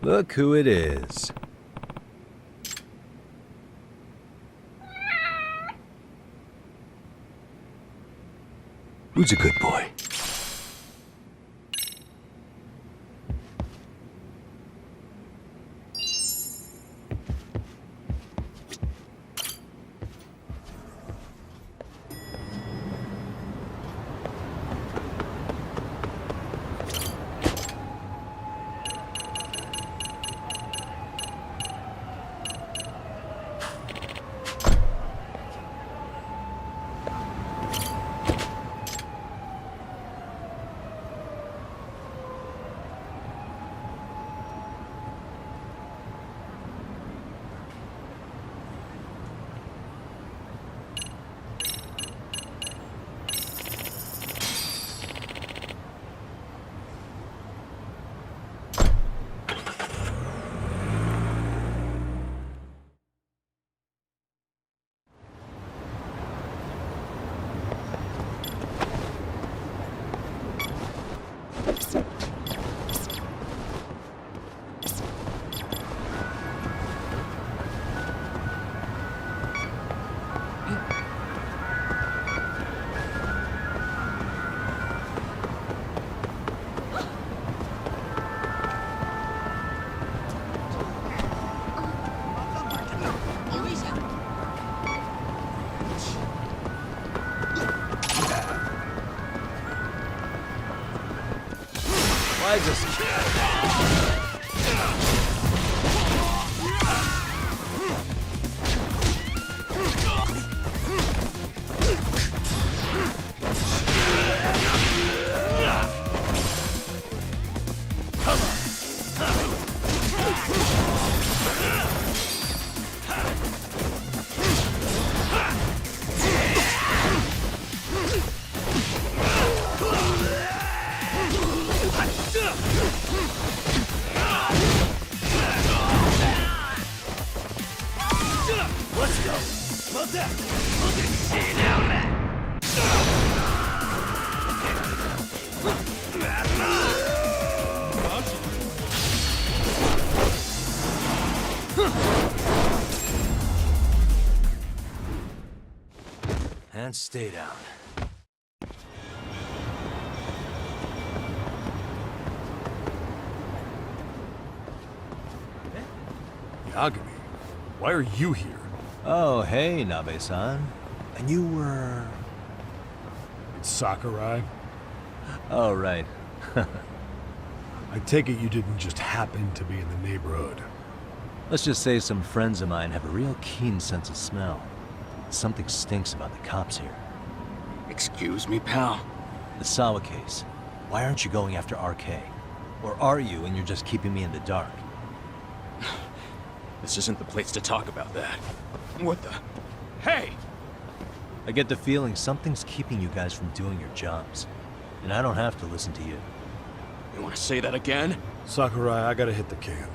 Look who it is. Who's a good boy? Why is this? Let's go. And stay down. Yagami, why are you here? Oh, hey, Nabe-san. And you were... It's Sakurai. Oh, right. I take it you didn't just happen to be in the neighborhood. Let's just say some friends of mine have a real keen sense of smell. Something stinks about the cops here. Excuse me, pal? The Sawa case. Why aren't you going after RK? Or are you and you're just keeping me in the dark? This isn't the place to talk about that. What the... Hey! I get the feeling something's keeping you guys from doing your jobs. And I don't have to listen to you. You want to say that again? Sakurai, I gotta hit the can.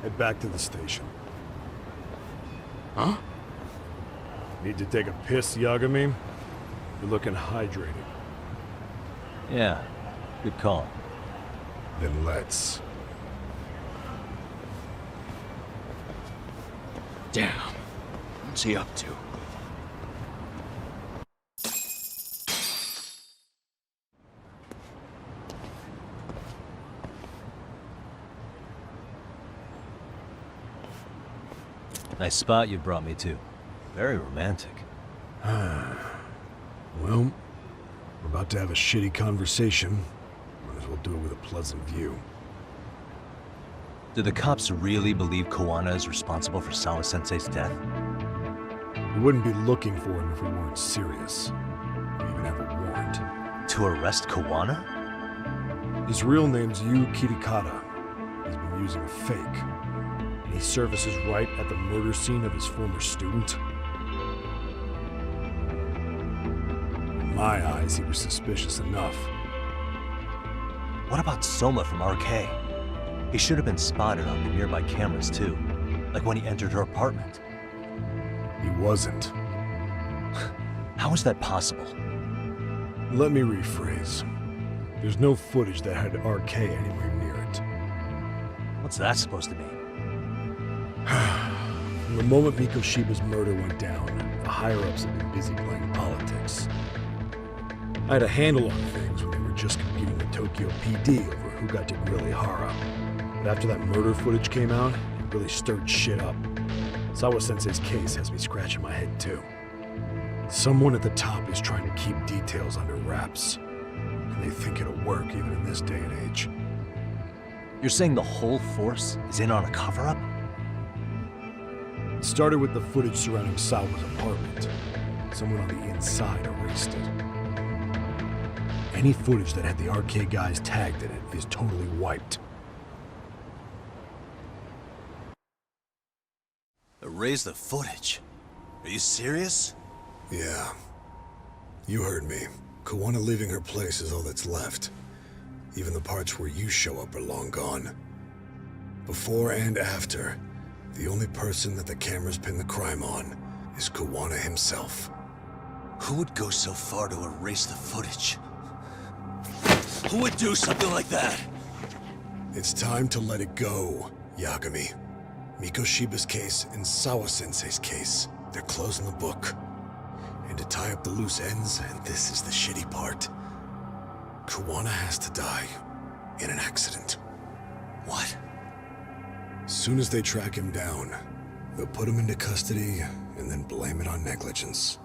Head back to the station. Huh? Need to take a piss, Yagami? You're looking hydrated. Yeah, good call. Then let's. Damn. What's he up to? Nice spot you brought me to. Very romantic. Well, we're about to have a shitty conversation. Might as well do it with a pleasant view. Do the cops really believe Koana is responsible for Sawa-sensei's death? We wouldn't be looking for him if we weren't serious. We even have a warrant. To arrest Koana? His real name's Yu Kitakata. He's been using a fake. And he services right at the murder scene of his former student. In my eyes, he was suspicious enough. What about Soma from RK? He should have been spotted on the nearby cameras too. Like when he entered her apartment. He wasn't. How is that possible? Let me rephrase. There's no footage that had RK anywhere near it. What's that supposed to mean? From the moment Mikoshiba's murder went down, the higher-ups have been busy playing politics. I had a handle on things when they were just competing with Tokyo PD over who got to grill Ihara. But after that murder footage came out, it really stirred shit up. Sawa-sensei's case has me scratching my head too. Someone at the top is trying to keep details under wraps. And they think it'll work even in this day and age. You're saying the whole force is in on a cover-up? It started with the footage surrounding Sawa's apartment. Someone on the inside erased it. Any footage that had the RK guys tagged in it is totally wiped. Erase the footage? Are you serious? Yeah. You heard me. Kawana leaving her place is all that's left. Even the parts where you show up are long gone. Before and after, the only person that the cameras pin the crime on is Kawana himself. Who would go so far to erase the footage? Who would do something like that? It's time to let it go, Yagami. Mikoshiba's case and Sawa-sensei's case, they're closing the book. And to tie up the loose ends, and this is the shitty part, Kawana has to die in an accident. What? Soon as they track him down, they'll put him into custody and then blame it on negligence.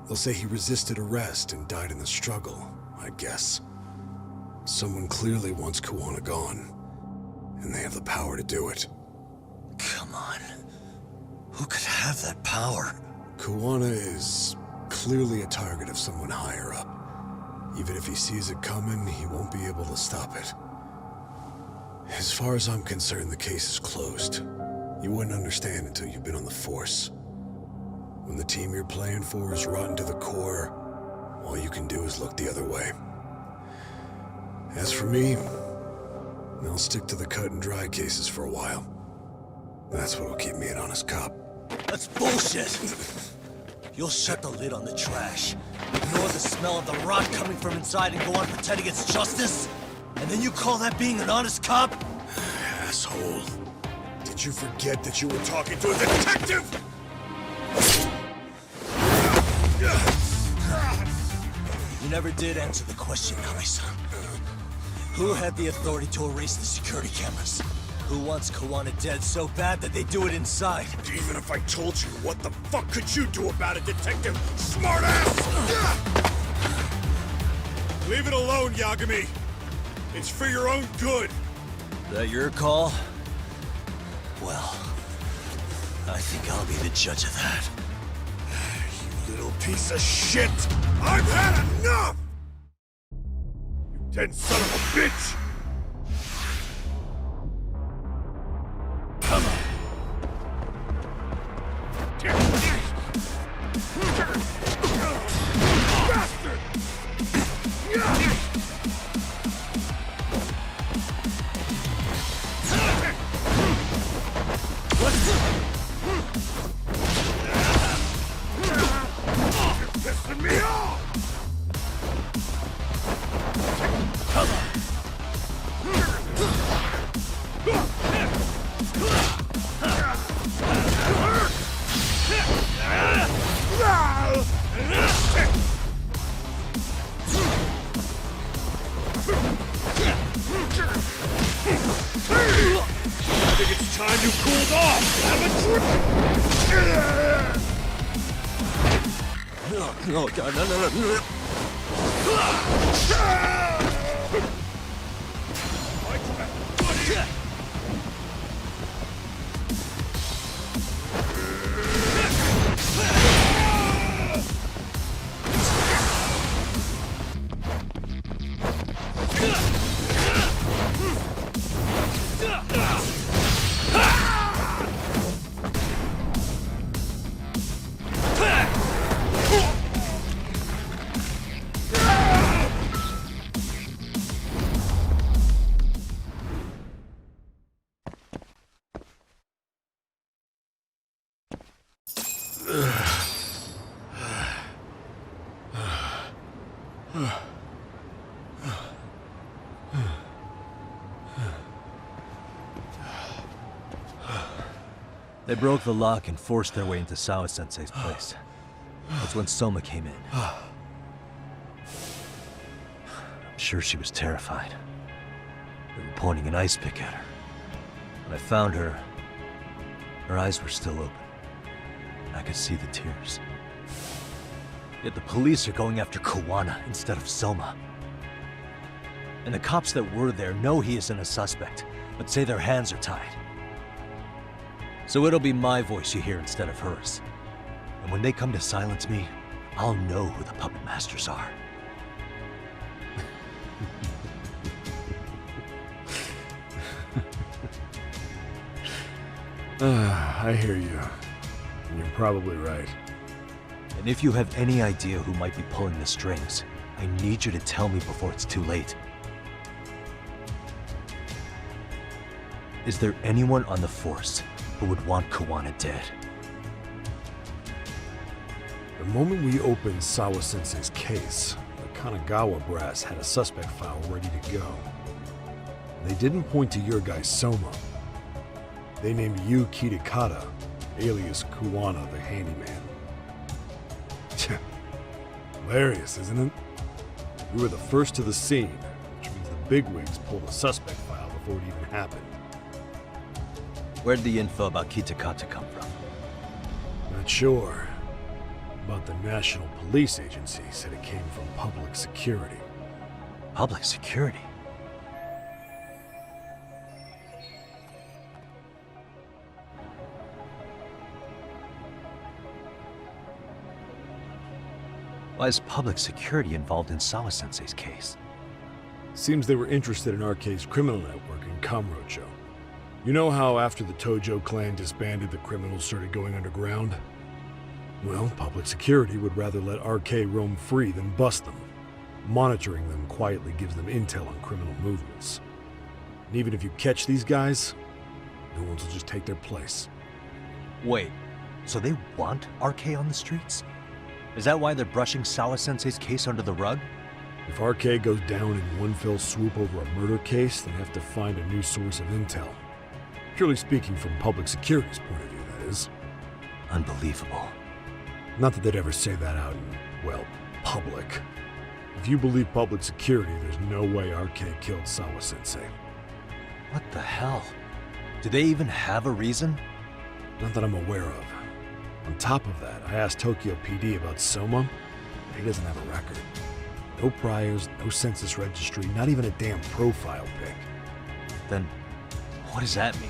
They'll say he resisted arrest and died in the struggle, I guess. Someone clearly wants Kawana gone, and they have the power to do it. Come on. Who could have that power? Kawana is clearly a target of someone higher up. Even if he sees it coming, he won't be able to stop it. As far as I'm concerned, the case is closed. You wouldn't understand until you've been on the force. When the team you're playing for is rotten to the core, all you can do is look the other way. As for me, I'll stick to the cut and dry cases for a while. That's what'll keep me an honest cop. That's bullshit! You'll shut the lid on the trash, ignore the smell of the rot coming from inside, and go on pretending it's justice? And then you call that being an honest cop? Asshole. Did you forget that you were talking to a detective? You never did answer the question, Nami-san. Who had the authority to erase the security cameras? Who wants Kawana dead so bad that they do it inside? Even if I told you, what the fuck could you do about it, detective? Smartass! Leave it alone, Yagami. It's for your own good. That your call? Well, I think I'll be the judge of that. You little piece of shit! I've had enough! You dead son of a bitch! Come on. Bastard! You're pissing me off! Come on. I think it's time you cooled off! Have a drink! No, God, no. They broke the lock and forced their way into Sawa-sensei's place. That's when Soma came in. I'm sure she was terrified. They were pointing an ice pick at her. When I found her, her eyes were still open. I could see the tears. Yet the police are going after Kawana instead of Soma. And the cops that were there know he isn't a suspect, but say their hands are tied. So it'll be my voice you hear instead of hers. And when they come to silence me, I'll know who the puppet masters are. I hear you. And you're probably right. And if you have any idea who might be pulling the strings, I need you to tell me before it's too late. Is there anyone on the force who would want Kawana dead? The moment we opened Sawa-sensei's case, the Kanagawa brass had a suspect file ready to go. They didn't point to your guy Soma. They named you Kitakata, alias Kawana the Handyman. Hilarious, isn't it? We were the first to the scene, which means the bigwigs pulled a suspect file before it even happened. Where'd the info about Kitakata come from? Not sure, but the National Police Agency said it came from public security. Public security? Why is public security involved in Sawa-sensei's case? Seems they were interested in RK's criminal network in Kamurocho. You know how after the Tojo clan disbanded, the criminals started going underground? Well, public security would rather let RK roam free than bust them. Monitoring them quietly gives them intel on criminal movements. And even if you catch these guys, new ones will just take their place. Wait, so they want RK on the streets? Is that why they're brushing Sawa-sensei's case under the rug? If RK goes down in one fell swoop over a murder case, they have to find a new source of intel. Purely speaking, from public security's point of view, that is. Unbelievable. Not that they'd ever say that out in, well, public. If you believe public security, there's no way RK killed Sawa-sensei. What the hell? Do they even have a reason? Not that I'm aware of. On top of that, I asked Tokyo PD about Soma, but he doesn't have a record. No priors, no census registry, not even a damn profile pic. Then, what does that mean?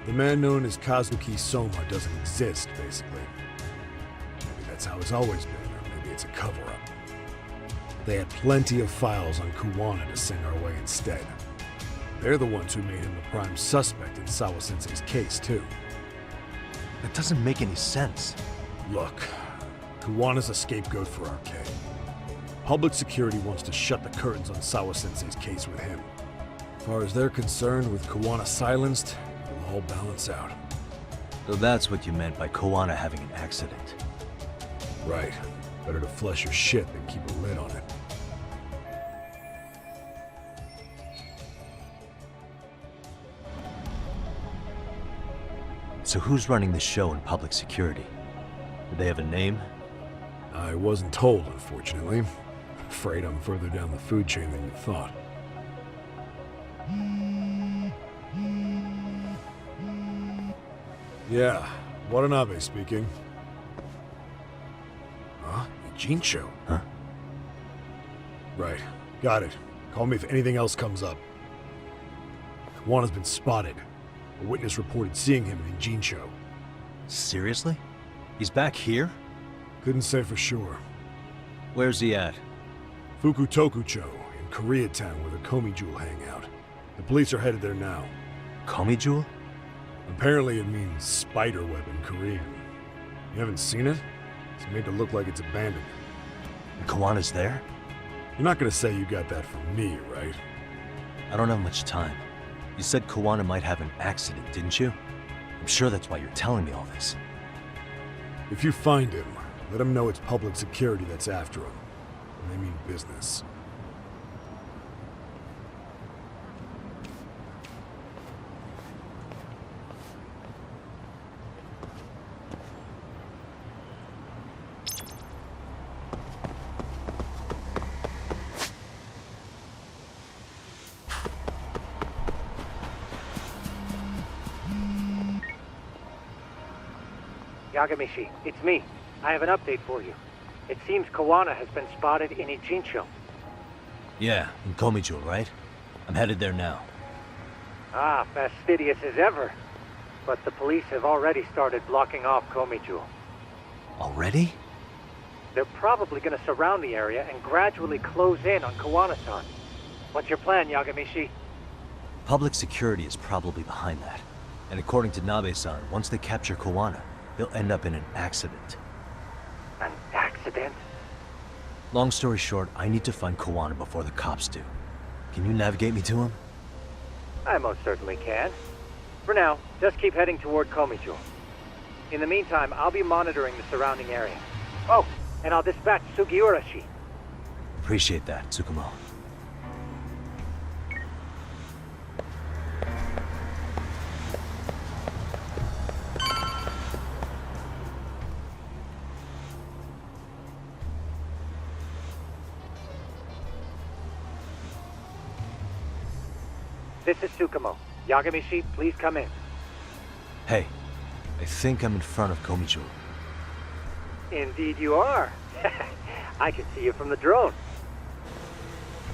The man known as Kazuki Soma doesn't exist, basically. Maybe that's how it's always been, or maybe it's a cover-up. They had plenty of files on Kawana to send our way instead. They're the ones who made him the prime suspect in Sawa-sensei's case, too. That doesn't make any sense. Look, Kawana's a scapegoat for RK. Public security wants to shut the curtains on Sawa-sensei's case with him. As far as they're concerned, with Kawana silenced, it'll all balance out. So that's what you meant by Kawana having an accident. Right. Better to flush your shit than keep a lid on it. So who's running the show in public security? Do they have a name? I wasn't told, unfortunately. Afraid I'm further down the food chain than you thought. Yeah, Watanabe speaking. Huh? Ijincho? Huh? Right. Got it. Call me if anything else comes up. Kawana's been spotted. A witness reported seeing him in Ijincho. Seriously? He's back here? Couldn't say for sure. Where's he at? Fukutokucho, in Koreatown, where the Komi Jewel hang out. The police are headed there now. Komi Jewel? Apparently it means spider web in Korean. You haven't seen it? It's made to look like it's abandoned. And Kawana's there? You're not gonna say you got that from me, right? I don't have much time. You said Kawana might have an accident, didn't you? I'm sure that's why you're telling me all this. If you find him, let him know it's public security that's after him. And they mean business. Yagamishi, it's me. I have an update for you. It seems Kawana has been spotted in Ichincho. Yeah, in Komijul, right? I'm headed there now. Ah, fastidious as ever. But the police have already started blocking off Komijul. Already? They're probably going to surround the area and gradually close in on Kawana-san. What's your plan, Yagamishi? Public security is probably behind that. And according to Nabe-san, once they capture Kawana, they'll end up in an accident. An accident? Long story short, I need to find Kawana before the cops do. Can you navigate me to him? I most certainly can. For now, just keep heading toward Komijul. In the meantime, I'll be monitoring the surrounding area. Oh, and I'll dispatch Sugiurashi. Appreciate that, Tsukumo. This is Tsukumo. Yagamishi, please come in. Hey, I think I'm in front of Komijul. Indeed you are. I can see you from the drone.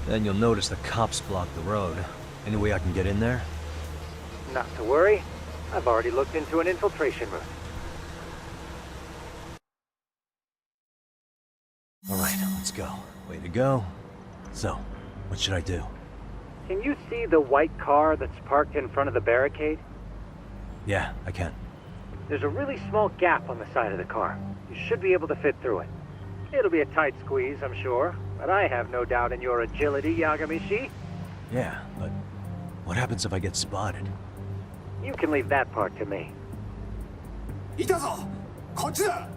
Then you'll notice the cops block the road. Any way I can get in there? Not to worry. I've already looked into an infiltration route. Alright, let's go. Way to go. So, what should I do? Can you see the white car that's parked in front of the barricade? Yeah, I can. There's a really small gap on the side of the car. You should be able to fit through it. It'll be a tight squeeze, I'm sure, but I have no doubt in your agility, Yagamishi. Yeah, but what happens if I get spotted? You can leave that part to me. いたぞこっちだ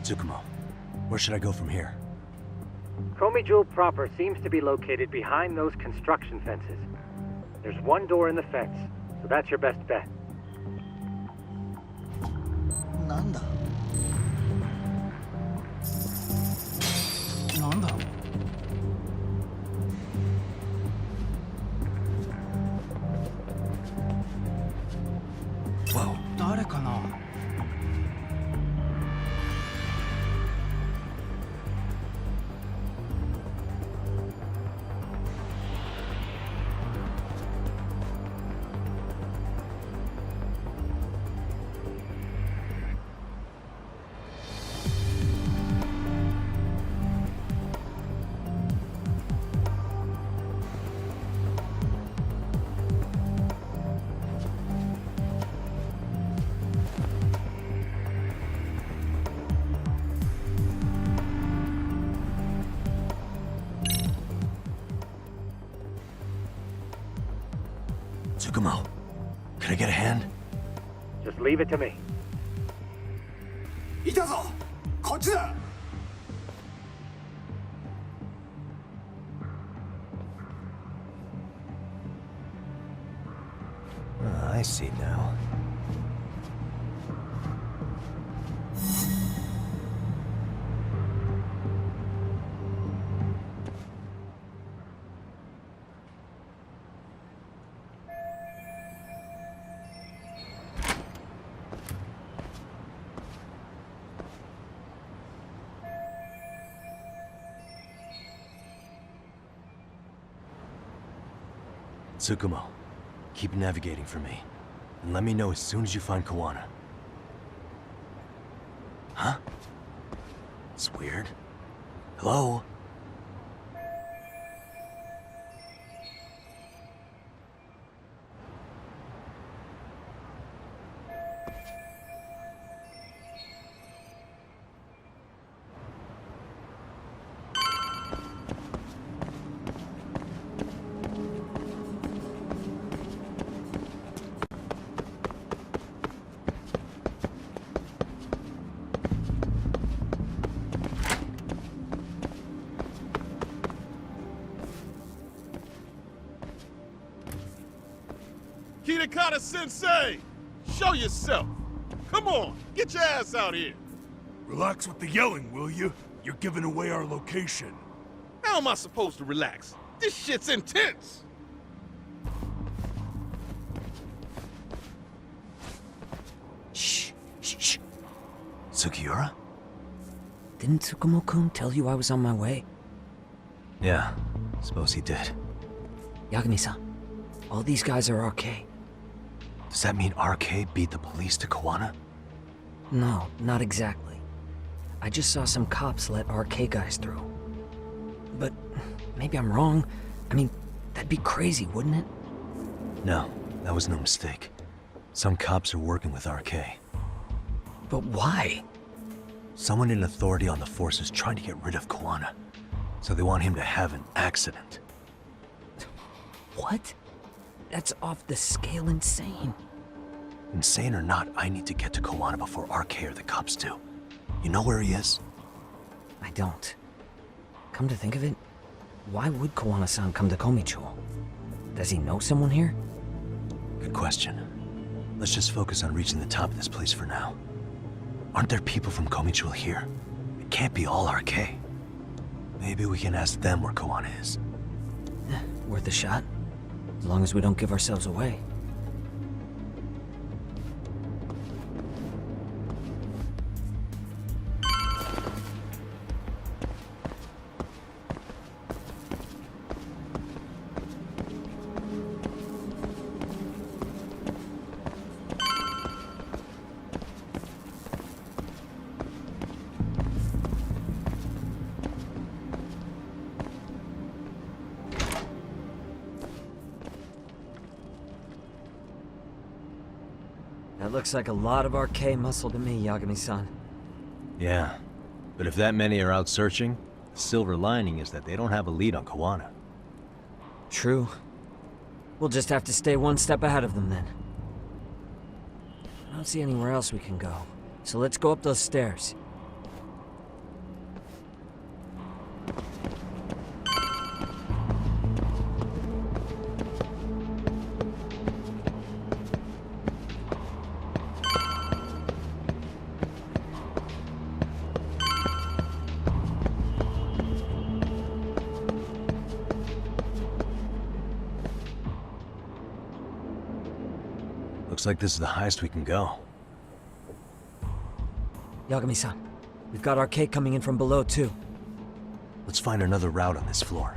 Tsukumo, where should I go from here? Komijul proper seems to be located behind those construction fences. There's one door in the fence, so that's your best bet. なんだなんだ Whoa. 誰かな Hey, get a hand? Just leave it to me. いたぞこっちだ I see now. Tsukumo, keep navigating for me. And let me know as soon as you find Kawana. Huh? It's weird. Hello? Kitakata-sensei! Show yourself! Come on, get your ass out here! Relax with the yelling, will you? You're giving away our location. How am I supposed to relax? This shit's intense! Shh. Sugiura? Didn't Tsukumo-kun tell you I was on my way? Yeah, suppose he did. Yagami-san, all these guys are RK. Does that mean RK beat the police to Kawana? No, not exactly. I just saw some cops let RK guys through. But maybe I'm wrong. I mean, that'd be crazy, wouldn't it? No, that was no mistake. Some cops are working with RK. But why? Someone in authority on the force is trying to get rid of Kawana. So they want him to have an accident. What? That's off the scale insane. Insane or not, I need to get to Kawana before RK or the cops do. You know where he is? I don't. Come to think of it, why would Kawana-san come to Komicho? Does he know someone here? Good question. Let's just focus on reaching the top of this place for now. Aren't there people from Komicho here? It can't be all RK. Maybe we can ask them where Kawana is. Worth a shot? As long as we don't give ourselves away. That looks like a lot of RK muscle to me, Yagami-san. Yeah, but if that many are out searching, the silver lining is that they don't have a lead on Kawana. True. We'll just have to stay one step ahead of them then. I don't see anywhere else we can go, so let's go up those stairs. Looks like this is the highest we can go. Yagami-san, we've got RK coming in from below too. Let's find another route on this floor.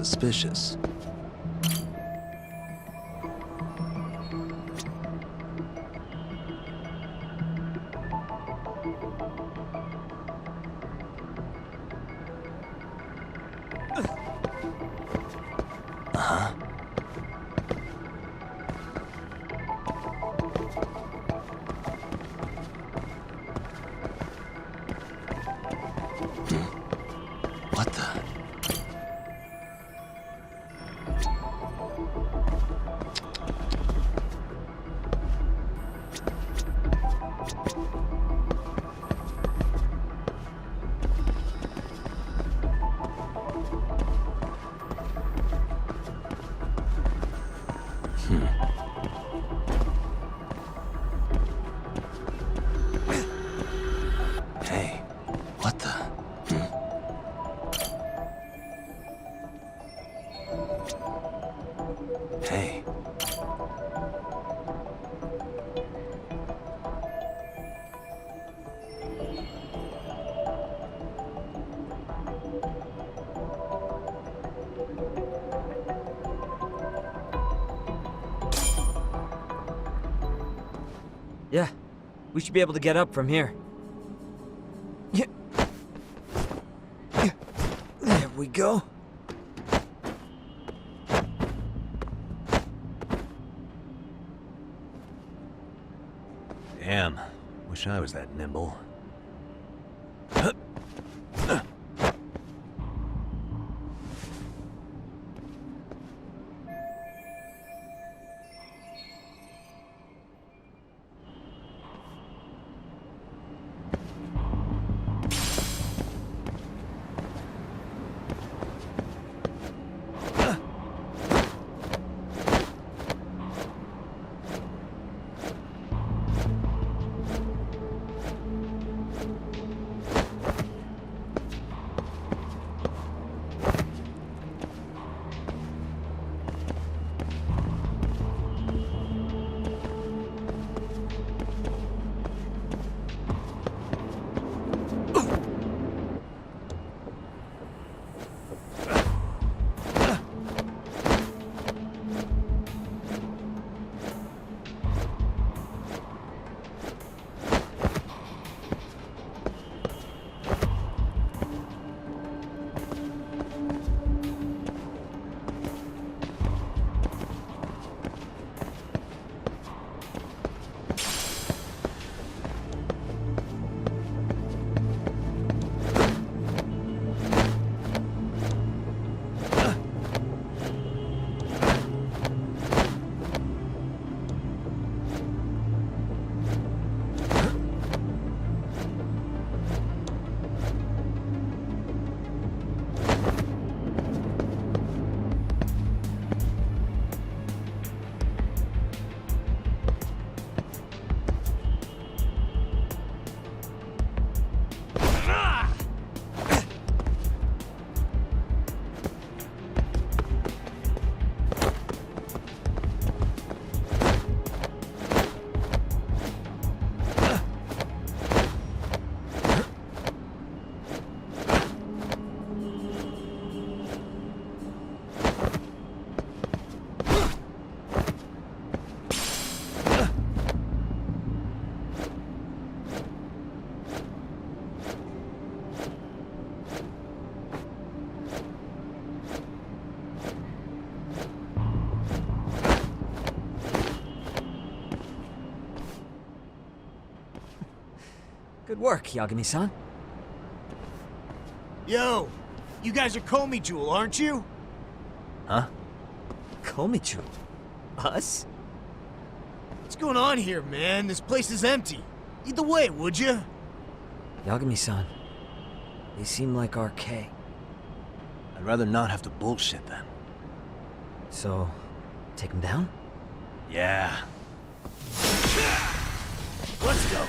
suspicious. What the? Hey, what the? Hey. Yeah, we should be able to get up from here. Yeah. There we go. Damn. Wish I was that nimble. Good work, Yagami-san. Yo, you guys are Komi Jewel, aren't you? Huh? Komichu? Us? What's going on here, man? This place is empty. Lead the way, would you? Yagami-san, they seem like RK. I'd rather not have to bullshit then. So, take them down? Yeah. Let's go.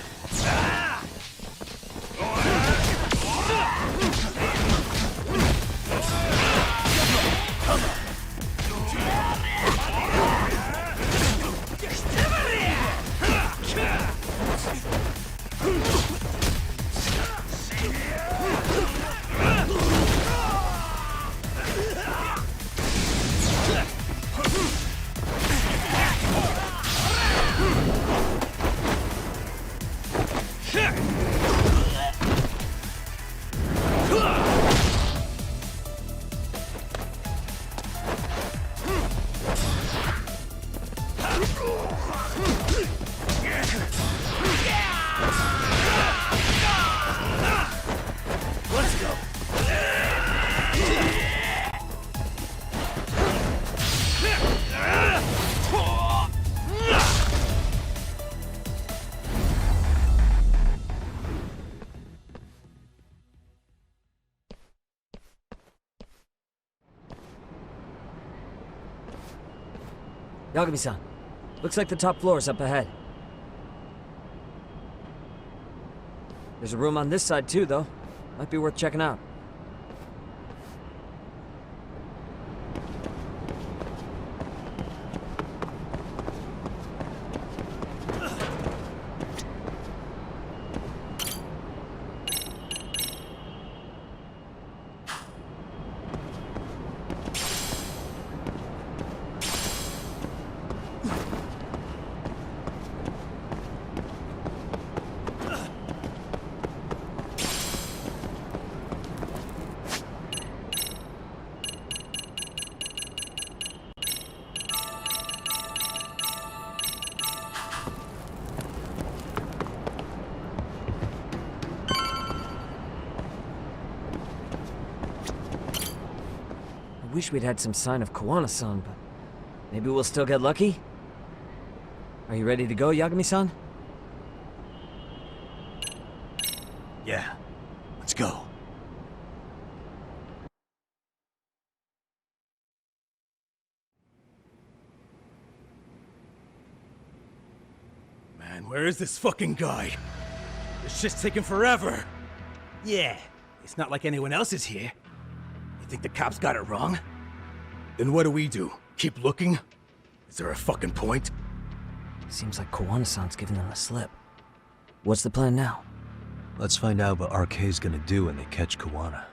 Let's go. Yagami-san, looks like the top floor is up ahead. There's a room on this side too, though. Might be worth checking out. I wish we'd had some sign of Kawana-san, but maybe we'll still get lucky? Are you ready to go, Yagami-san? Yeah. Let's go. Man, where is this fucking guy? This shit's taking forever. Yeah, it's not like anyone else is here. You think the cops got it wrong? Then what do we do? Keep looking? Is there a fucking point? Seems like Kawana-san's giving them the slip. What's the plan now? Let's find out what RK's gonna do when they catch Kawana.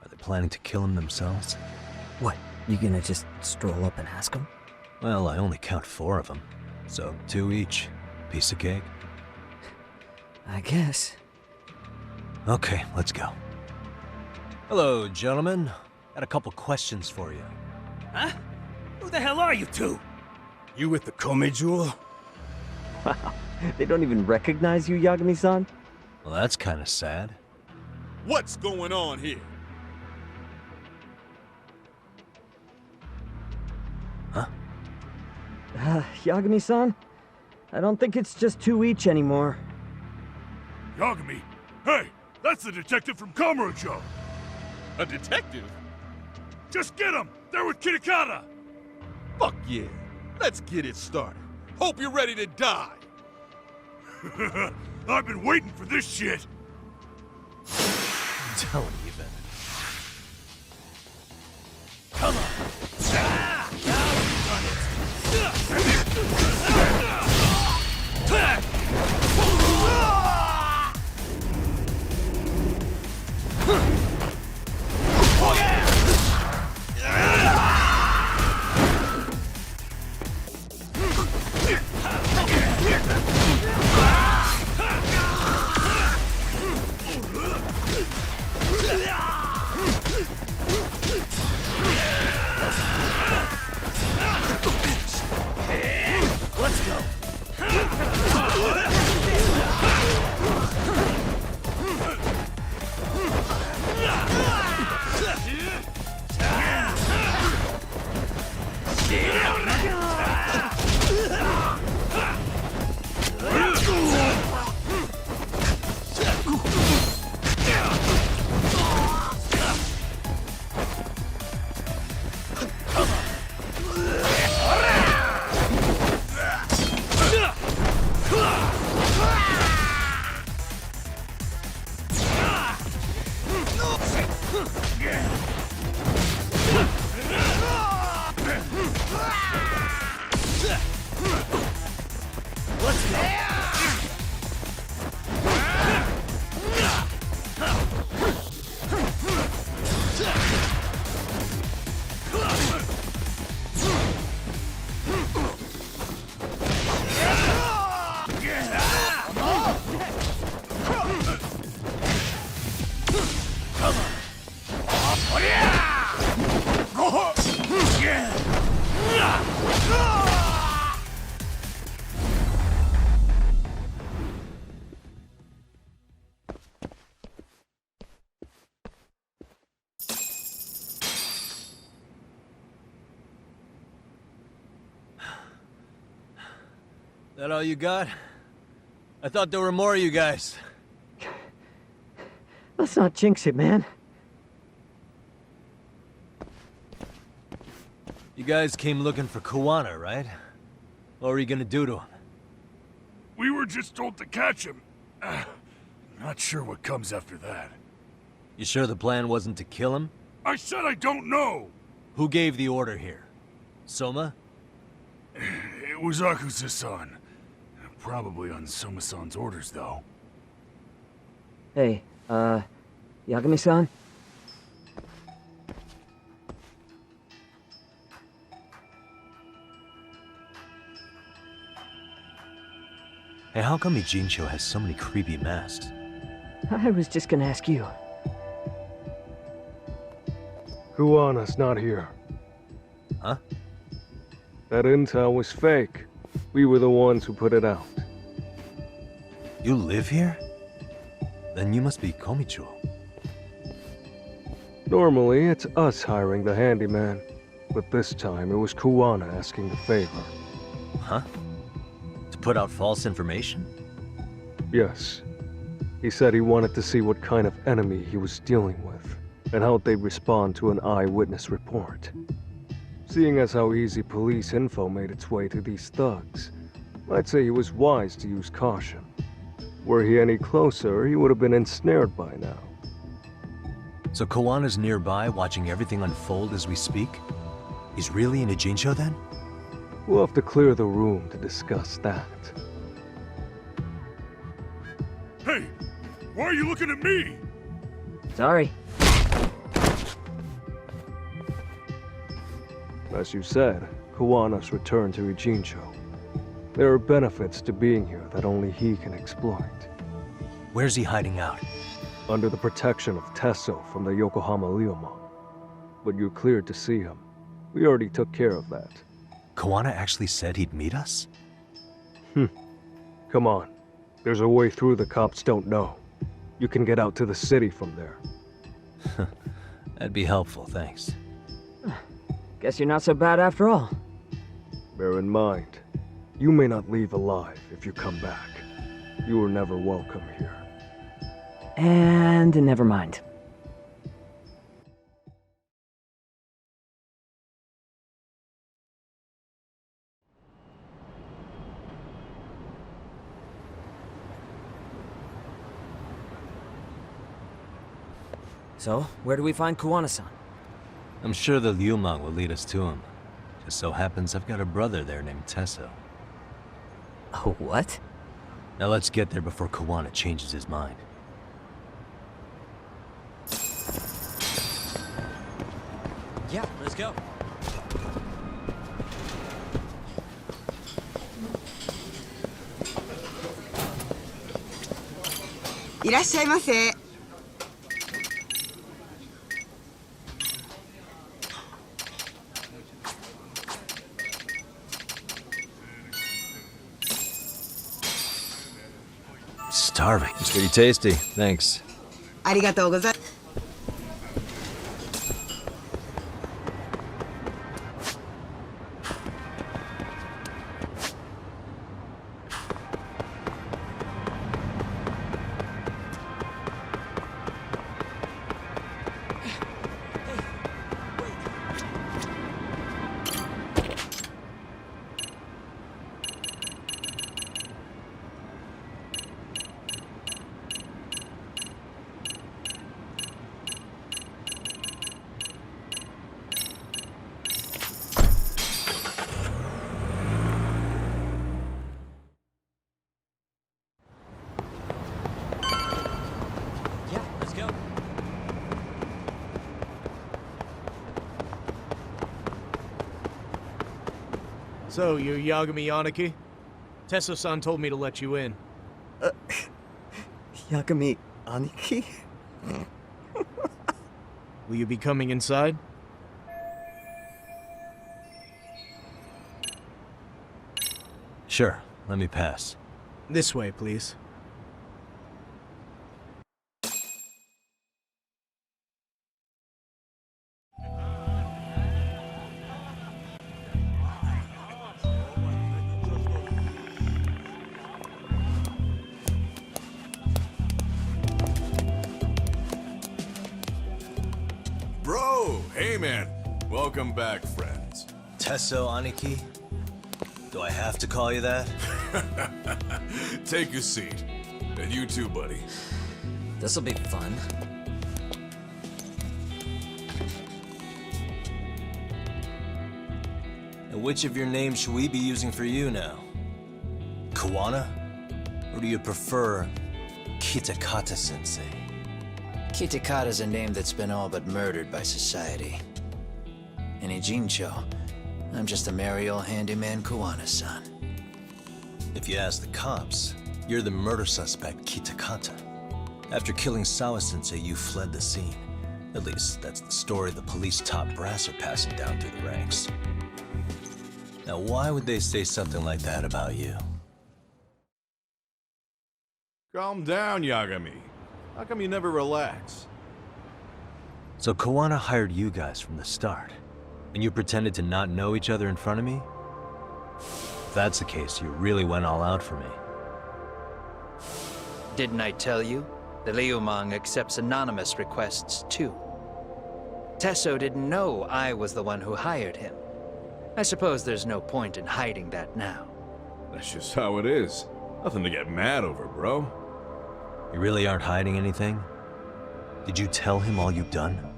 Are they planning to kill him themselves? What, you gonna just stroll up and ask them? Well, I only count 4 of them. So 2 each. Piece of cake. I guess. Okay, let's go. Hello, gentlemen. Got a couple questions for you. Huh? Who the hell are you two? You with the Kome jewel? Wow, they don't even recognize you, Yagami-san? Well, that's kind of sad. What's going on here? Huh? Yagami-san? I don't think it's just 2 each anymore. Yagami! Hey! That's the detective from Kamurocho! A detective? Just get him! They're with Kitakata! Fuck yeah. Let's get it started. Hope you're ready to die. I've been waiting for this shit! Don't even. Come on! Ah, now you've done it! That all you got? I thought there were more of you guys. Let's not jinx it, man. You guys came looking for Kuwana, right? What were you gonna do to him? We were just told to catch him. Not sure what comes after that. You sure the plan wasn't to kill him? I said I don't know! Who gave the order here? Soma? It was Akusa-san. Probably on Soma-san's orders, though. Hey, Yagami-san? Hey, how come Ijincho has so many creepy masks? I was just gonna ask you. Kuwana's not here. Huh? That intel was fake. We were the ones who put it out. You live here? Then you must be Komicho. Normally, it's us hiring the handyman. But this time, it was Kuwana asking the favor. Huh? To put out false information? Yes. He said he wanted to see what kind of enemy he was dealing with, and how they'd respond to an eyewitness report. Seeing as how easy police info made its way to these thugs, I'd say he was wise to use caution. Were he any closer, he would have been ensnared by now. So Kawana's nearby, watching everything unfold as we speak? He's really in Ijincho then? We'll have to clear the room to discuss that. Hey! Why are you looking at me? Sorry. As you said, Kuwana's returned to Ijincho. There are benefits to being here that only he can exploit. Where's he hiding out? Under the protection of Tesso from the Yokohama Ryomon. But you're cleared to see him. We already took care of that. Kawana actually said he'd meet us? Come on. There's a way through the cops don't know. You can get out to the city from there. That'd be helpful, thanks. Guess you're not so bad after all. Bear in mind, you may not leave alive if you come back. You were never welcome here. And never mind. So, where do we find Kuwana-san? I'm sure the Ryumang will lead us to him. Just so happens I've got a brother there named Tesso. Oh, what? Now let's get there before Kawana changes his mind. Yeah, let's go. Starving. It's pretty tasty. Thanks. ありがとうございます。So, you're Yagami Yanaki? Tesso-san told me to let you in. Yagami Aniki? Will you be coming inside? Sure, let me pass. This way, please. man. Welcome back, friends. Tesso Aniki? Do I have to call you that? Take a seat. And you too, buddy. This'll be fun. And which of your names should we be using for you now? Kawana? Or do you prefer Kitakata-sensei? Kitakata's a name that's been all but murdered by society. In Ijincho, I'm just a merry old handyman Kawana-san. If you ask the cops, you're the murder suspect, Kitakata. After killing Sawa-sensei, you fled the scene. At least, that's the story the police top brass are passing down through the ranks. Now, why would they say something like that about you? Calm down, Yagami. How come you never relax? So Kawana hired you guys from the start, and you pretended to not know each other in front of me? If that's the case, you really went all out for me. Didn't I tell you? The Liumang accepts anonymous requests too. Tesso didn't know I was the one who hired him. I suppose there's no point in hiding that now. That's just how it is. Nothing to get mad over, bro. You really aren't hiding anything? Did you tell him all you've done?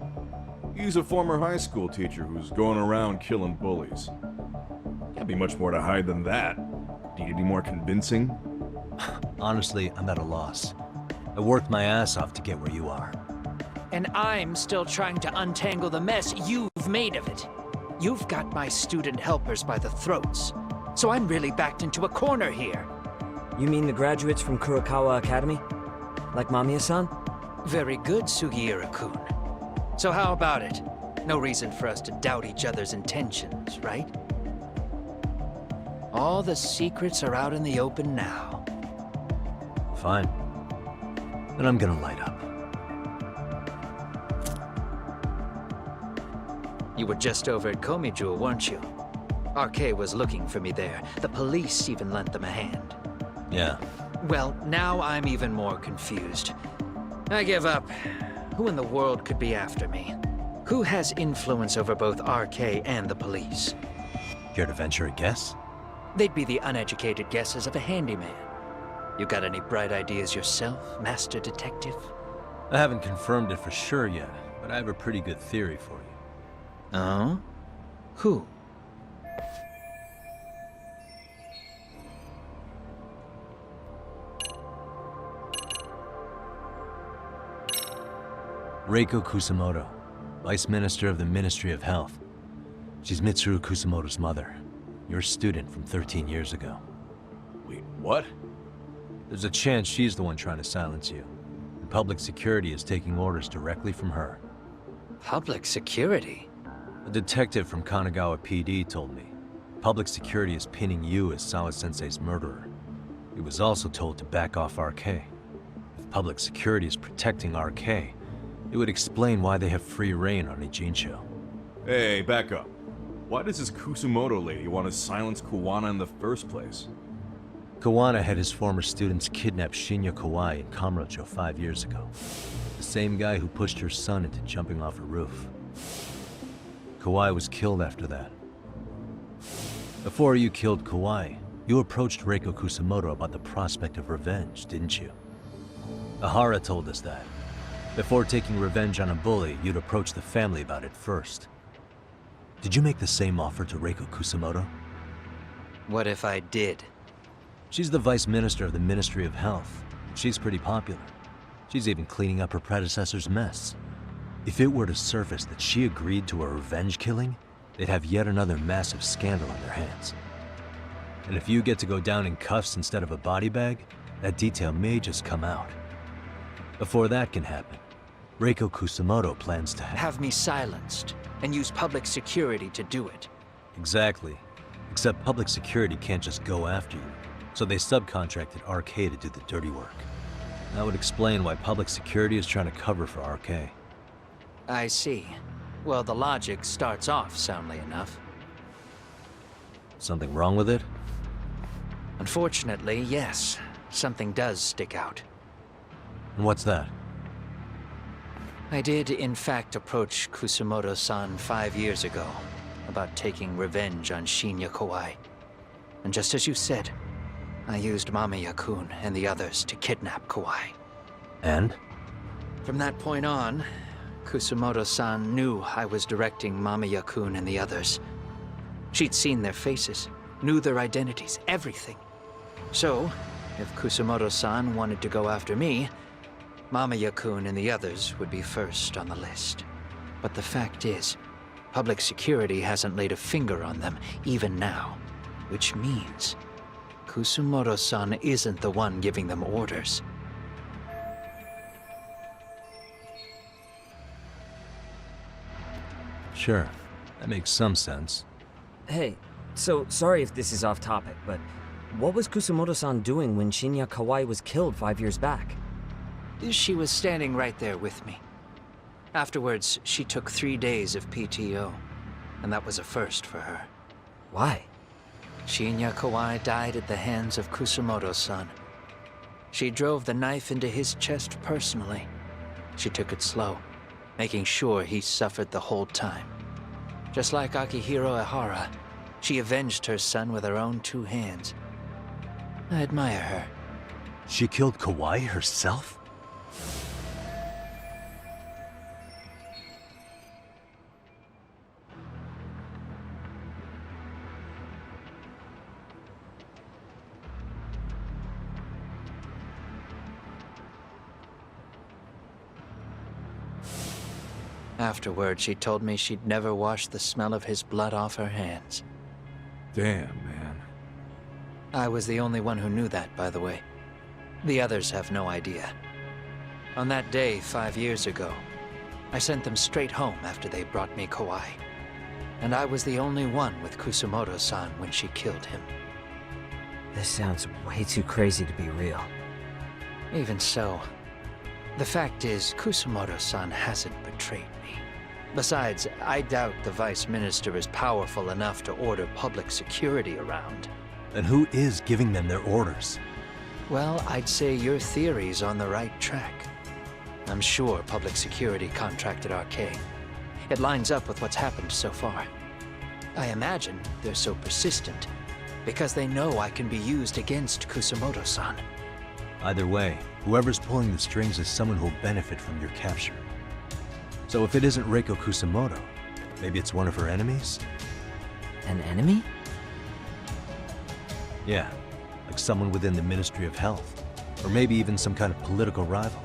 He's a former high school teacher who's going around killing bullies. Can't be much more to hide than that. Need any more convincing? Honestly, I'm at a loss. I worked my ass off to get where you are. And I'm still trying to untangle the mess you've made of it. You've got my student helpers by the throats, so I'm really backed into a corner here. You mean the graduates from Kurokawa Academy? Like Mamiya-san? Very good, Sugiura-kun. So how about it? No reason for us to doubt each other's intentions, right? All the secrets are out in the open now. Fine. Then I'm gonna light up. You were just over at Komijou, weren't you? RK was looking for me there. The police even lent them a hand. Yeah. Well, now I'm even more confused. I give up. Who in the world could be after me? Who has influence over both RK and the police? Care to venture a guess? They'd be the uneducated guesses of a handyman. You got any bright ideas yourself, Master Detective? I haven't confirmed it for sure yet, but I have a pretty good theory for you. Oh? Who? Reiko Kusamoto, Vice Minister of the Ministry of Health. She's Mitsuru Kusamoto's mother, your student from 13 years ago. Wait, what? There's a chance she's the one trying to silence you. And public security is taking orders directly from her. Public security? A detective from Kanagawa PD told me. Public security is pinning you as Sawa-sensei's murderer. He was also told to back off RK. If public security is protecting RK, it would explain why they have free reign on Ijincho. Hey, back up. Why does this Kusumoto lady want to silence Kawana in the first place? Kawana had his former students kidnap Shinya Kawai in Kamurocho 5 years ago. The same guy who pushed her son into jumping off a roof. Kawai was killed after that. Before you killed Kawai, you approached Reiko Kusamoto about the prospect of revenge, didn't you? Ahara told us that. Before taking revenge on a bully, you'd approach the family about it first. Did you make the same offer to Reiko Kusamoto? What if I did? She's the Vice Minister of the Ministry of Health. She's pretty popular. She's even cleaning up her predecessor's mess. If it were to surface that she agreed to a revenge killing, they'd have yet another massive scandal on their hands. And if you get to go down in cuffs instead of a body bag, that detail may just come out. Before that can happen, Reiko Kusamoto plans to have me silenced and use public security to do it. Exactly. Except public security can't just go after you, so they subcontracted RK to do the dirty work. That would explain why public security is trying to cover for RK. I see. Well, the logic starts off soundly enough. Something wrong with it? Unfortunately, yes. Something does stick out. And what's that? I did, in fact, approach Kusumoto-san 5 years ago about taking revenge on Shinya Kawai. And just as you said, I used Mamiya-kun and the others to kidnap Kawai. And? From that point on, Kusumoto-san knew I was directing Mamiya-kun and the others. She'd seen their faces, knew their identities, everything. So, if Kusumoto-san wanted to go after me, Mamiya-kun and the others would be first on the list. But the fact is, public security hasn't laid a finger on them, even now. Which means, Kusumoto-san isn't the one giving them orders. Sure, that makes some sense. Hey, so sorry if this is off topic, but what was Kusumoto-san doing when Shinya Kawai was killed 5 years back? She was standing right there with me. Afterwards, she took 3 days of PTO, and that was a first for her. Why? Shinya Kawai died at the hands of Kusumoto-san. She drove the knife into his chest personally. She took it slow, making sure he suffered the whole time. Just like Akihiro Ehara, she avenged her son with her own 2 hands. I admire her. She killed Kawai herself? Afterward, she told me she'd never wash the smell of his blood off her hands. Damn, man. I was the only one who knew that, by the way. The others have no idea. On that day 5 years ago, I sent them straight home after they brought me Kawai. And I was the only one with Kusumoto-san when she killed him. This sounds way too crazy to be real. Even so, the fact is, Kusumoto-san hasn't betrayed me. Besides, I doubt the Vice Minister is powerful enough to order public security around. Then who is giving them their orders? Well, I'd say your theory's on the right track. I'm sure public security contracted RK. It lines up with what's happened so far. I imagine they're so persistent because they know I can be used against Kusumoto-san. Either way, whoever's pulling the strings is someone who'll benefit from your capture. So if it isn't Reiko Kusumoto, maybe it's one of her enemies? An enemy? Yeah, like someone within the Ministry of Health. Or maybe even some kind of political rival.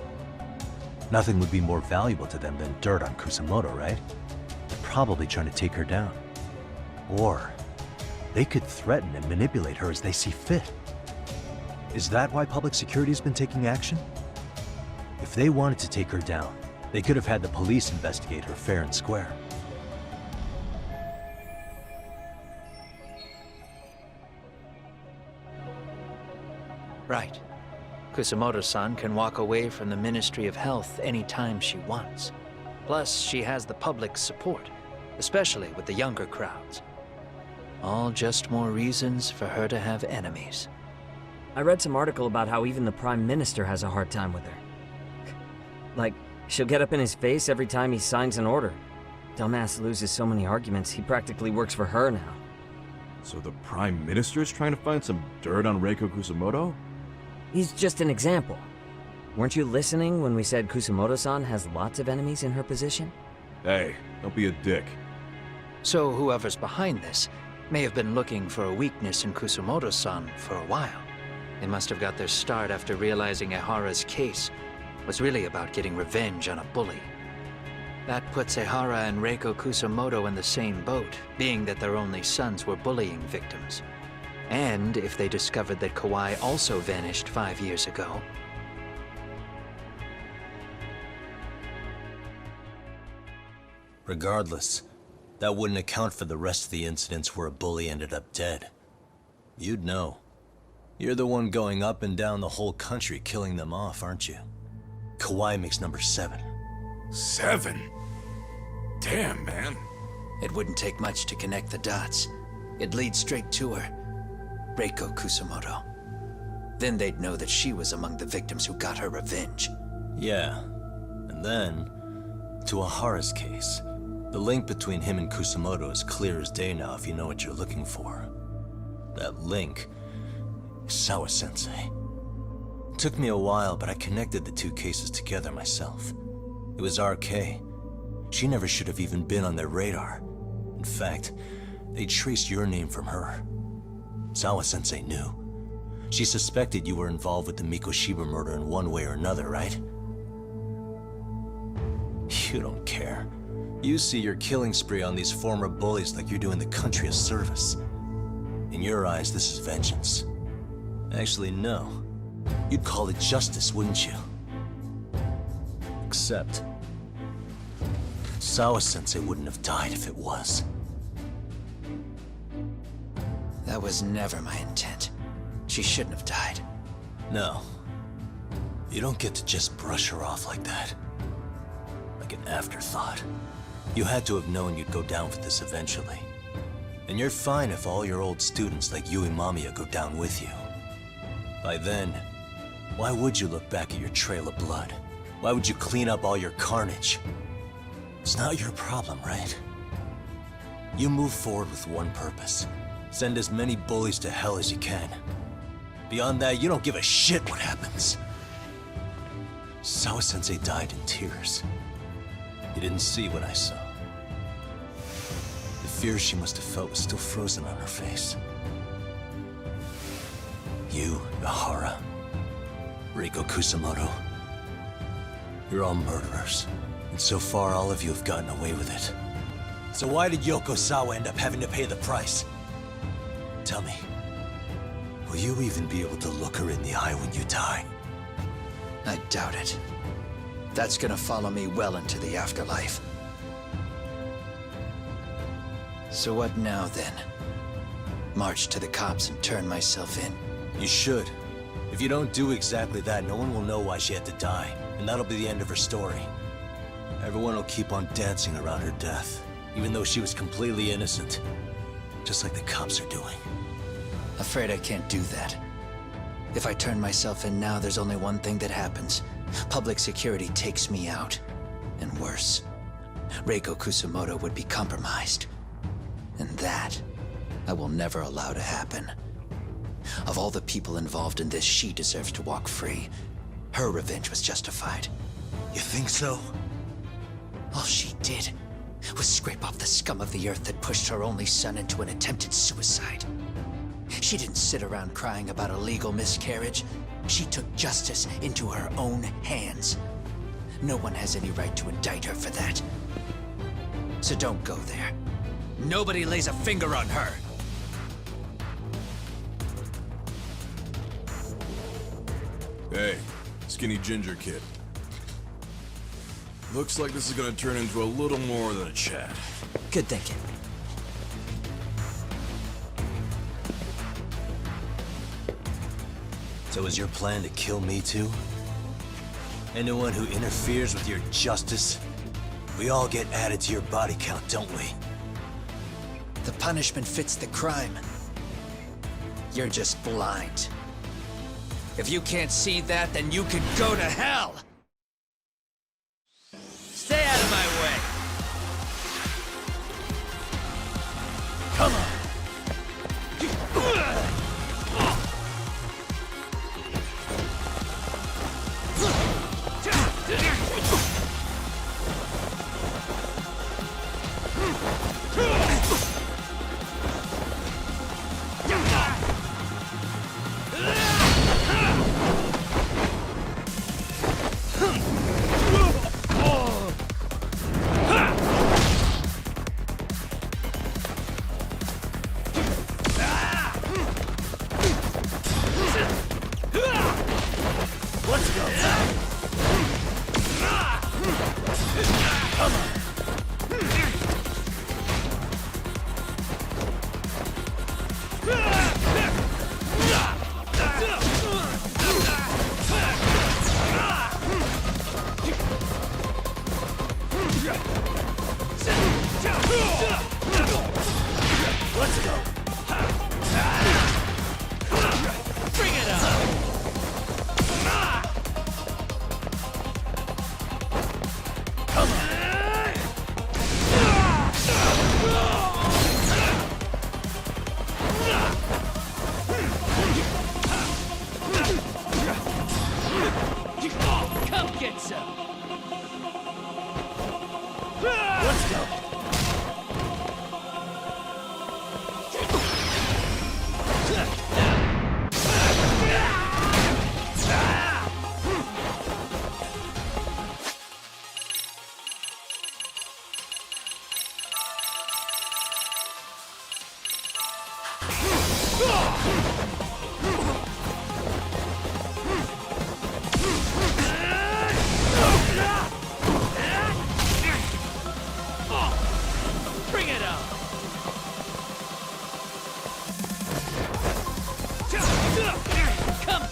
Nothing would be more valuable to them than dirt on Kusumoto, right? They're probably trying to take her down. Or they could threaten and manipulate her as they see fit. Is that why public security's been taking action? If they wanted to take her down, they could have had the police investigate her fair and square. Right. Kusumoto-san can walk away from the Ministry of Health anytime she wants. Plus, she has the public's support, especially with the younger crowds. All just more reasons for her to have enemies. I read some article about how even the Prime Minister has a hard time with her. Like, she'll get up in his face every time he signs an order. Dumbass loses so many arguments, he practically works for her now. So the Prime Minister's trying to find some dirt on Reiko Kusumoto? He's just an example. Weren't you listening when we said Kusumoto-san has lots of enemies in her position? Hey, don't be a dick. So whoever's behind this may have been looking for a weakness in Kusumoto-san for a while. They must have got their start after realizing Ehara's case was really about getting revenge on a bully. That puts Ehara and Reiko Kusumoto in the same boat, being that their only sons were bullying victims. And if they discovered that Kawai also vanished 5 years ago. Regardless, that wouldn't account for the rest of the incidents where a bully ended up dead. You'd know. You're the one going up and down the whole country killing them off, aren't you? Kawai makes number 7. 7? Damn, man. It wouldn't take much to connect the dots. It'd lead straight to her. Reiko Kusumoto. Then they'd know that she was among the victims who got her revenge. Yeah. And then, To Ahara's case, the link between him and Kusamoto is clear as day now if you know what you're looking for. That link is Sawa-sensei. It took me a while, but I connected the two cases together myself. It was RK. She never should have even been on their radar. In fact, they traced your name from her. Sawa-sensei knew. She suspected you were involved with the Mikoshiba murder in one way or another, right? You don't care. You see your killing spree on these former bullies like you're doing the country a service. In your eyes, this is vengeance. Actually, no. You'd call it justice, wouldn't you? Except, Sawa-sensei wouldn't have died if it was. That was never my intent. She shouldn't have died. No. You don't get to just brush her off like that. Like an afterthought. You had to have known you'd go down for this eventually. And you're fine if all your old students like Yui Mamiya go down with you. By then, why would you look back at your trail of blood? Why would you clean up all your carnage? It's not your problem, right? You move forward with one purpose. Send as many bullies to hell as you can. Beyond that, you don't give a shit what happens. Sawa-sensei died in tears. You didn't see what I saw. The fear she must have felt was still frozen on her face. You, Ahara, Reiko Kusamoto, you're all murderers. And so far, all of you have gotten away with it. So why did Yoko Sawa end up having to pay the price? Tell me, will you even be able to look her in the eye when you die? I doubt it. That's gonna follow me well into the afterlife. So what now, then? March to the cops and turn myself in? You should. If you don't do exactly that, no one will know why she had to die, and that'll be the end of her story. Everyone will keep on dancing around her death, even though she was completely innocent. Just like the cops are doing. Afraid I can't do that. If I turn myself in now, there's only one thing that happens. Public security takes me out. And worse, Reiko Kusamoto would be compromised. And that, I will never allow to happen. Of all the people involved in this, she deserves to walk free. Her revenge was justified. You think so? All she did was scrape off the scum of the earth that pushed her only son into an attempted suicide. She didn't sit around crying about a legal miscarriage. She took justice into her own hands. No one has any right to indict her for that. So don't go there. Nobody lays a finger on her. Hey, skinny ginger kid. Looks like this is gonna turn into a little more than a chat. Good thinking. So is your plan to kill me too? Anyone who interferes with your justice? We all get added to your body count, don't we? The punishment fits the crime. You're just blind. If you can't see that, then you can go to hell! Stay out of my way! Come on!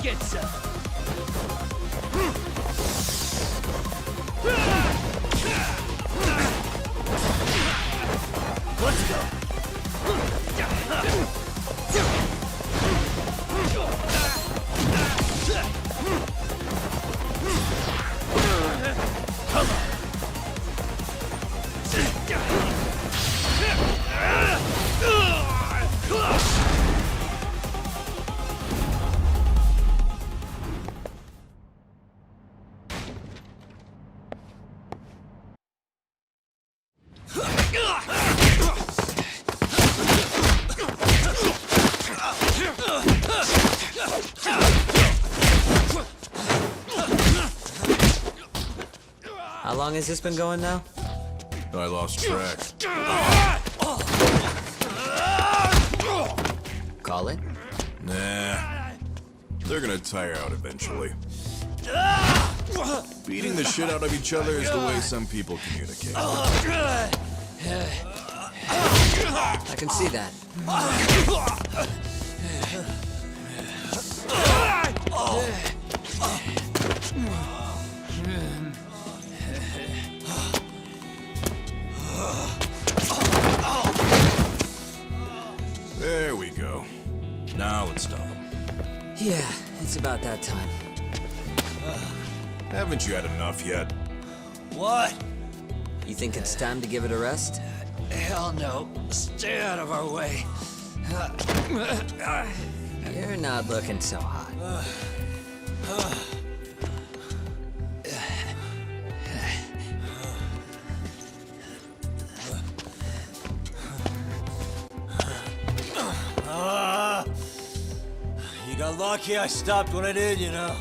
Get some. Let's go. How long has this been going now? I lost track. Call it? Nah. They're gonna tire out eventually. Beating the shit out of each other is the way some people communicate. I can see that. There we go. Now let's stop. Yeah, it's about that time. Haven't you had enough yet? What? You think it's time to give it a rest? Hell no. Stay out of our way. You're not looking so hot. You got lucky I stopped when I did, you know.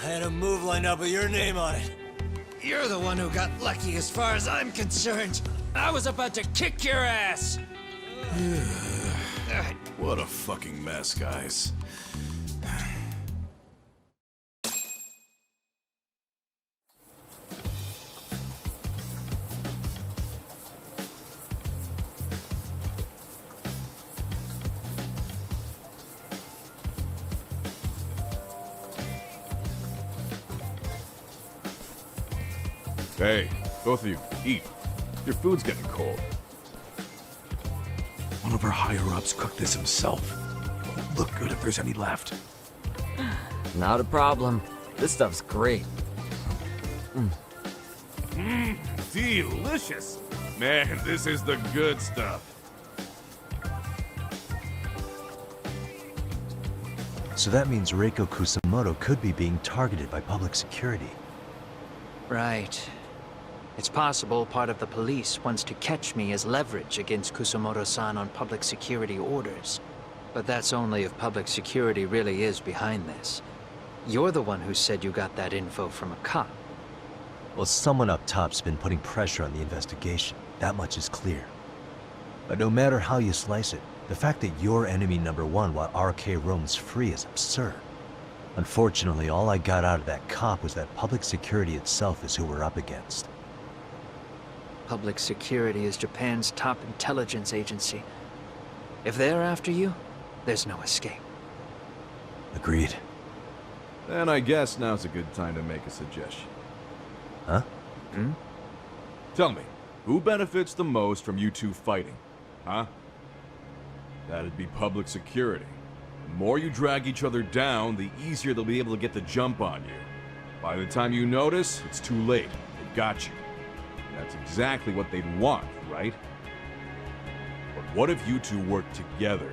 I had a move lined up with your name on it. You're the one who got lucky as far as I'm concerned. I was about to kick your ass. What a fucking mess, guys. Hey, both of you, eat. Your food's getting cold. One of our higher-ups cooked this himself. It won't look good if there's any left. Not a problem. This stuff's great. Delicious! Man, this is the good stuff. So that means Reiko Kusamoto could be being targeted by public security. Right. It's possible part of the police wants to catch me as leverage against Kusamoto-san on public security orders. But that's only if public security really is behind this. You're the one who said you got that info from a cop. Well, someone up top's been putting pressure on the investigation. That much is clear. But no matter how you slice it, the fact that you're enemy number one while RK roams free is absurd. Unfortunately, all I got out of that cop was that public security itself is who we're up against. Public security is Japan's top intelligence agency. If they're after you, there's no escape. Agreed. And I guess now's a good time to make a suggestion. Huh? Tell me, who benefits the most from you two fighting? Huh? That'd be public security. The more you drag each other down, the easier they'll be able to get the jump on you. By the time you notice, it's too late. They've got you. That's exactly what they'd want, right? But what if you two work together?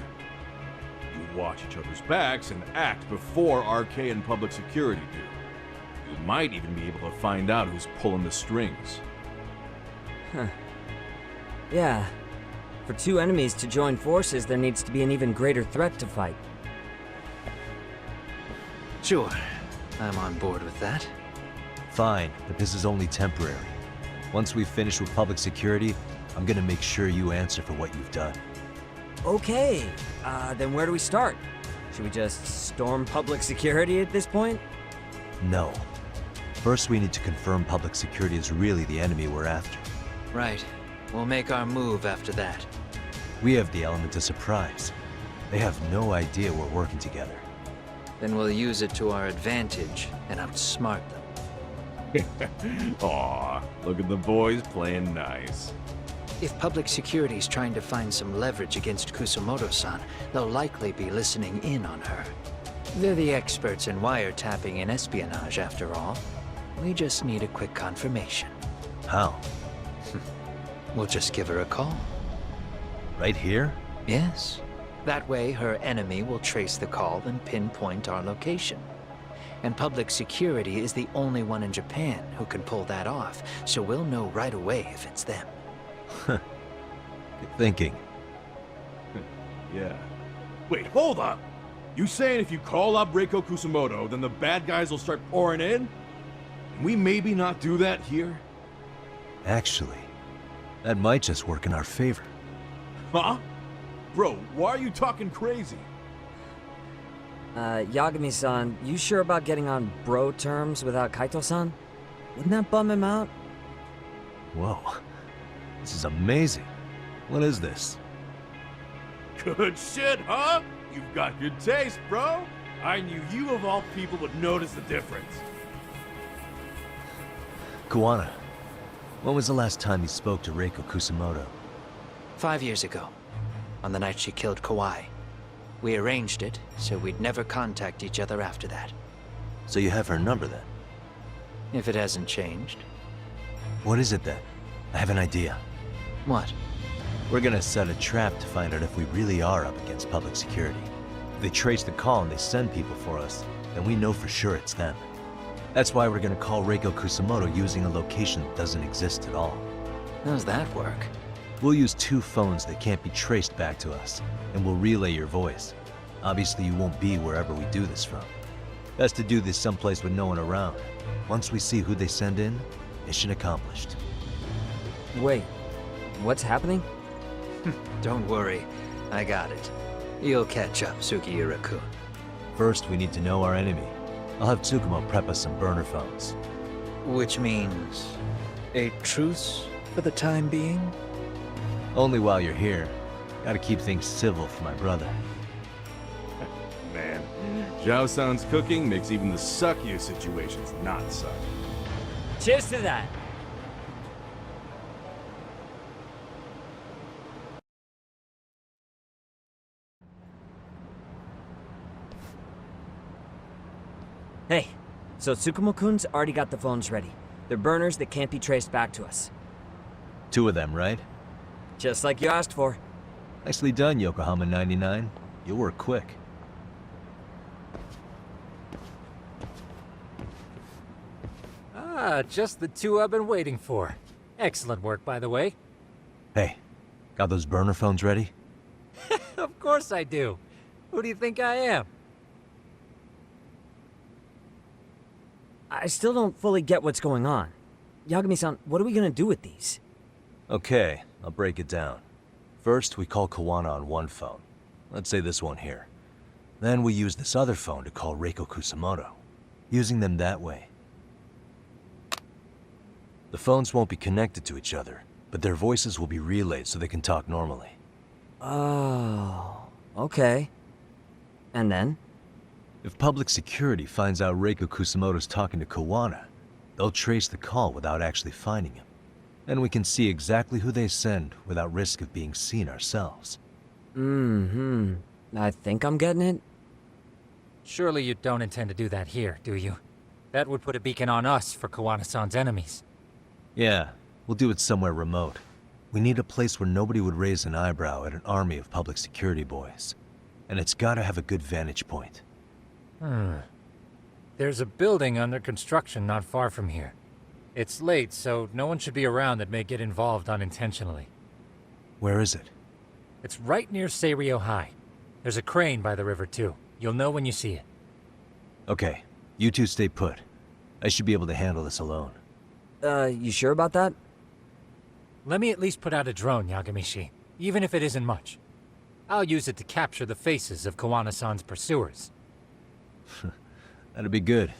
You watch each other's backs and act before RK and public security do. You might even be able to find out who's pulling the strings. Huh. Yeah. For two enemies to join forces, there needs to be an even greater threat to fight. Sure. I'm on board with that. Fine, but this is only temporary. Once we finish with public security, I'm gonna make sure you answer for what you've done. Okay, then where do we start? Should we just storm public security at this point? No. First, we need to confirm public security is really the enemy we're after. Right. We'll make our move after that. We have the element of surprise. They have no idea we're working together. Then we'll use it to our advantage and outsmart them. Aw, look at the boys playing nice. If public security's trying to find some leverage against Kusumoto-san, they'll likely be listening in on her. They're the experts in wiretapping and espionage, after all. We just need a quick confirmation. How? We'll just give her a call. Right here? Yes. That way, her enemy will trace the call and pinpoint our location. And public security is the only one in Japan who can pull that off, so we'll know right away if it's them. Good thinking. Yeah. Wait, hold up! You saying if you call up Reiko Kusumoto, then the bad guys will start pouring in? Can we maybe not do that here? Actually, that might just work in our favor. Huh? Bro, why are you talking crazy? Yagami-san, you sure about getting on bro terms without Kaito-san? Wouldn't that bum him out? Whoa. This is amazing. What is this? Good shit, huh? You've got good taste, bro. I knew you of all people would notice the difference. Kuwana, when was the last time you spoke to Reiko Kusumoto? 5 years ago, on the night she killed Kawai. We arranged it, so we'd never contact each other after that. So you have her number then? If it hasn't changed. What is it then? I have an idea. What? We're gonna set a trap to find out if we really are up against public security. If they trace the call and they send people for us, then we know for sure it's them. That's why we're gonna call Reiko Kusumoto using a location that doesn't exist at all. How's that work? We'll use 2 phones that can't be traced back to us, and we'll relay your voice. Obviously, you won't be wherever we do this from. Best to do this someplace with no one around. Once we see who they send in, mission accomplished. Wait, what's happening? Don't worry, I got it. You'll catch up, Sugiura-kun. First, we need to know our enemy. I'll have Tsukumo prep us some burner phones. Which means a truce for the time being? Only while you're here. Gotta keep things civil for my brother. Man, Zhao-san's cooking makes even the suckiest situations not suck. Cheers to that! Hey, so Tsukumo-kun's already got the phones ready. They're burners that can't be traced back to us. 2 of them, right? Just like you asked for. Nicely done, Yokohama 99. You'll work quick. Ah, just the 2 I've been waiting for. Excellent work, by the way. Hey, got those burner phones ready? Of course I do. Who do you think I am? I still don't fully get what's going on. Yagami-san, what are we gonna do with these? Okay, I'll break it down. First, we call Kawana on 1 phone. Let's say this one here. Then we use this other phone to call Reiko Kusumoto. Using them that way. The phones won't be connected to each other, but their voices will be relayed so they can talk normally. Oh, okay. And then? If public security finds out Reiko Kusumoto's talking to Kawana, they'll trace the call without actually finding him. And we can see exactly who they send without risk of being seen ourselves. I think I'm getting it. Surely you don't intend to do that here, do you? That would put a beacon on us for Kawana-san's enemies. Yeah, we'll do it somewhere remote. We need a place where nobody would raise an eyebrow at an army of public security boys. And it's gotta have a good vantage point. There's a building under construction not far from here. It's late, so no one should be around that may get involved unintentionally. Where is it? It's right near Seirio High. There's a crane by the river, too. You'll know when you see it. Okay, you 2 stay put. I should be able to handle this alone. You sure about that? Let me at least put out a drone, Yagami-shi, even if it isn't much. I'll use it to capture the faces of Kawana-san's pursuers. That'd be good.